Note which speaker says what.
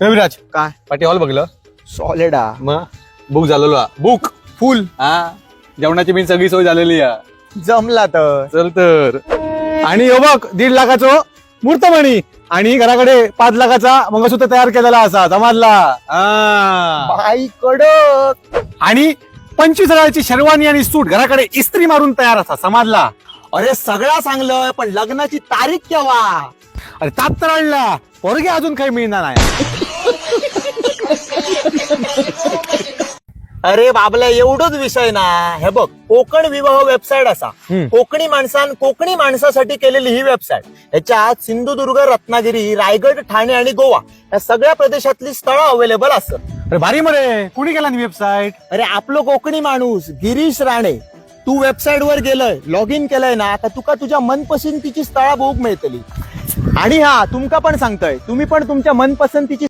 Speaker 1: विराज
Speaker 2: काय
Speaker 1: पाटी हॉल बघलं
Speaker 2: सॉलिड हा
Speaker 1: मग बुक झालेलो हा.
Speaker 2: बुक फुल
Speaker 1: हा जेवणाची बिन सगळी सोय झालेली आहे.
Speaker 2: जमला तर
Speaker 1: चल तर. आणि हो बघ 1.5 लाखाचं मूर्तमणी आणि घराकडे 5 लाखाचा मंगळसूत्र तयार केलेला असा समाजला. हा.
Speaker 2: बाई कडक.
Speaker 1: आणि 25,000ची शेरवानी आणि सूट घराकडे इस्त्री मारून तयार असा समाजला.
Speaker 2: अरे सगळा चांगलं पण लग्नाची तारीख केव्हा?
Speaker 1: अरे तात तर आणला पोरगे अजून काही मिळणार नाही.
Speaker 2: अरे बाबला एवढंच विषय ना. हे बघ कोकण विवाह वेबसाईट असा कोकणी कोकणी माणसासाठी केलेली ही वेबसाईट. ह्याच्यात सिंधुदुर्ग, रत्नागिरी, रायगड, ठाणे आणि गोवा या सगळ्या प्रदेशातली स्थळं अवेलेबल असतात.
Speaker 1: अरे भारी मरे कुणी केला वेबसाईट?
Speaker 2: अरे आपलं कोकणी माणूस गिरीश राणे. तू वेबसाईट वर गेलय लॉग इन केलंय ना आता तुका तुझ्या मनपसंतीची स्थळा बघूक मिळतली. आणि हा तुमका पण सांगतोय तुम्ही पण तुमच्या मनपसंतीची